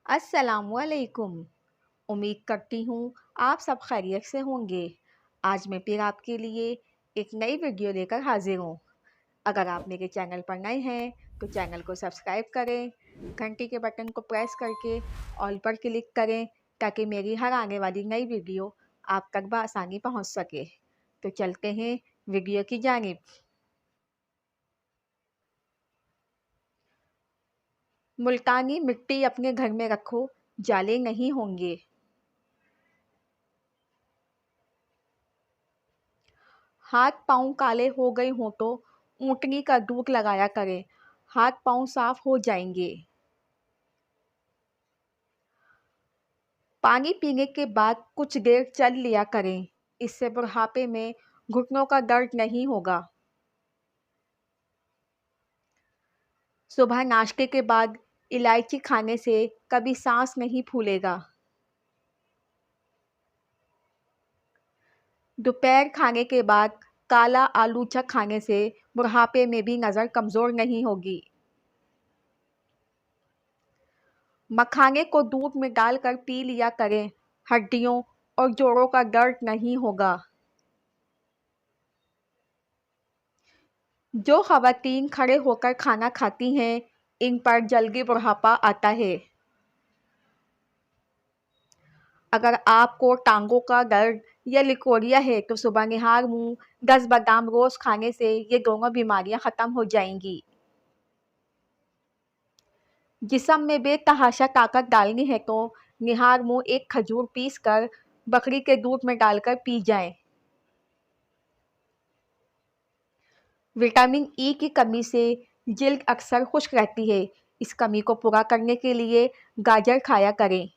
अस्सलामुअलैकुम। उम्मीद करती हूँ आप सब खैरियत से होंगे। आज मैं फिर आपके लिए एक नई वीडियो लेकर हाजिर हूँ। अगर आप मेरे चैनल पर नए हैं तो चैनल को सब्सक्राइब करें, घंटी के बटन को प्रेस करके ऑल पर क्लिक करें ताकि मेरी हर आने वाली नई वीडियो आप तक बआसानी पहुँच सके। तो चलते हैं वीडियो की जानिब। मुल्तानी मिट्टी अपने घर में रखो, जाले नहीं होंगे। हाथ पाँव काले हो गए हों तो ऊँटनी का दूध लगाया करें, हाथ पाँव साफ हो जाएंगे। पानी पीने के बाद कुछ देर चल लिया करें, इससे बुढ़ापे में घुटनों का दर्द नहीं होगा। सुबह नाश्ते के बाद इलायची खाने से कभी सांस नहीं फूलेगा। दोपहर खाने के बाद काला आलू चख खाने से बुढ़ापे में भी नज़र कमज़ोर नहीं होगी। मखाने को दूध में डालकर पी लिया करें, हड्डियों और जोड़ों का दर्द नहीं होगा। जो ख़वातीन खड़े होकर खाना खाती हैं, इन पर जल्दी बुढ़ापा आता है। अगर आपको टांगों का दर्द या लिकोरिया है तो सुबह निहार मुंह 10 बादाम रोज़ खाने से ये दोनों बीमारियां ख़त्म हो जाएंगी। जिस्म में बेतहाशा ताकत डालनी है तो निहार मुंह एक खजूर पीस कर बकरी के दूध में डालकर पी जाएं। विटामिन ई की कमी से जिल्द अक्सर खुश्क रहती है। इस कमी को पूरा करने के लिए गाजर खाया करें।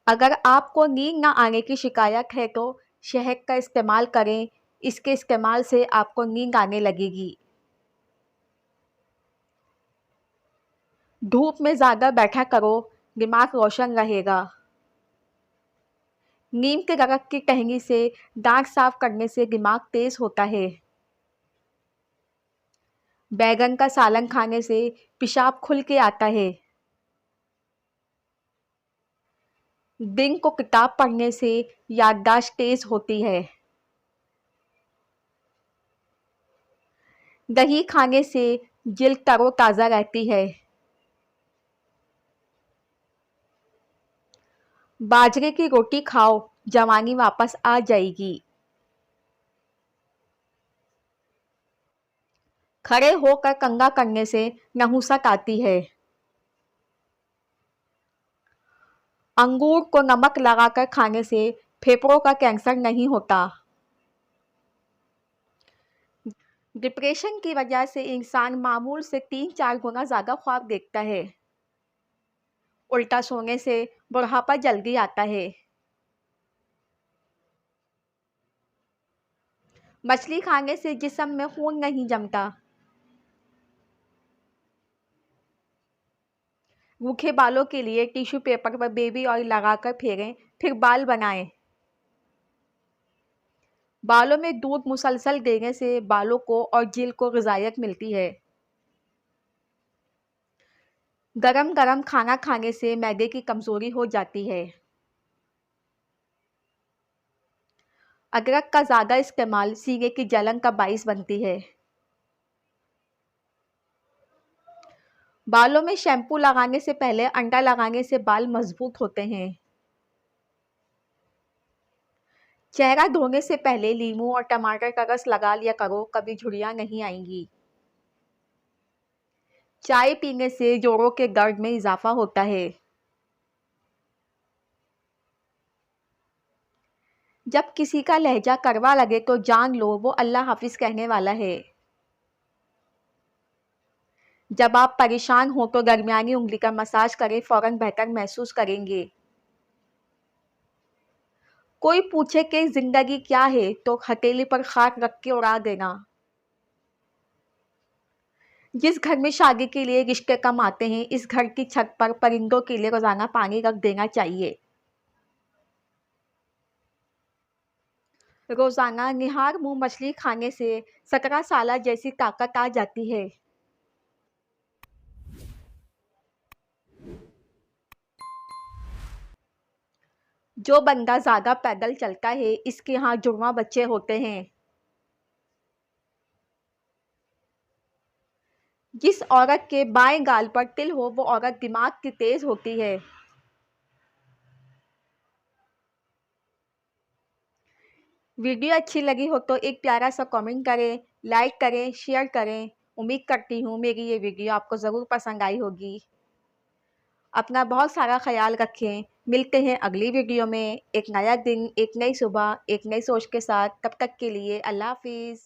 अगर आपको नींद न आने की शिकायत है तो शहद का इस्तेमाल करें, इसके इस्तेमाल से आपको नींद आने लगेगी। धूप में ज़्यादा बैठा करो, दिमाग रोशन रहेगा। नीम के दरख्त की टहनी से दांत साफ करने से दिमाग तेज होता है। बैगन का सालन खाने से पेशाब खुल के आता है। दिन को किताब पढ़ने से याददाश्त तेज होती है। दही खाने से जिल्द तरोताज़ा रहती है। बाजरे की रोटी खाओ, जवानी वापस आ जाएगी। खड़े होकर कंघा करने से नहुसत आती है। अंगूर को नमक लगाकर खाने से फेफड़ों का कैंसर नहीं होता। डिप्रेशन की वजह से इंसान मामूल से 3-4 गुना ज़्यादा ख्वाब देखता है। उल्टा सोने से बुढ़ापा जल्दी आता है। मछली खाने से जिस्म में खून नहीं जमता। रूखे बालों के लिए टिश्यू पेपर पर बेबी ऑयल लगाकर फेरें, फिर बाल बनाएं। बालों में दूध मुसलसल देने से बालों को और जिल्द को ग़िज़ायत मिलती है। गरम गरम खाना खाने से मैदे की कमज़ोरी हो जाती है। अदरक का ज़्यादा इस्तेमाल सीने की जलन का बाइस बनती है। बालों में शैम्पू लगाने से पहले अंडा लगाने से बाल मजबूत होते हैं। चेहरा धोने से पहले नींबू और टमाटर का रस लगा लिया करो, कभी झुर्रियाँ नहीं आएंगी। चाय पीने से जोड़ों के दर्द में इजाफा होता है। जब किसी का लहजा कड़वा लगे तो जान लो वो अल्लाह हाफिज़ कहने वाला है। जब आप परेशान हो तो दरमियानी उंगली का मसाज करें, फ़ौरन बेहतर महसूस करेंगे। कोई पूछे कि ज़िंदगी क्या है तो हथेली पर खाक रख के उड़ा देना। जिस घर में शादी के लिए रिश्ते कम आते हैं, इस घर की छत पर परिंदों के लिए रोज़ाना पानी रख देना चाहिए। रोज़ाना निहार मुंह मछली खाने से 17 साल जैसी ताकत आ जाती है। जो बंदा ज़्यादा पैदल चलता है इसके यहाँ जुड़वा बच्चे होते हैं। जिस औरत के बाएं गाल पर तिल हो वो औरत दिमाग की तेज होती है। वीडियो अच्छी लगी हो तो एक प्यारा सा कमेंट करें, लाइक करें, शेयर करें। उम्मीद करती हूँ मेरी ये वीडियो आपको ज़रूर पसंद आई होगी। अपना बहुत सारा ख्याल रखें। मिलते हैं अगली वीडियो में। एक नया दिन, एक नई सुबह, एक नई सोच के साथ। तब तक के लिए अल्लाह हाफ़िज़।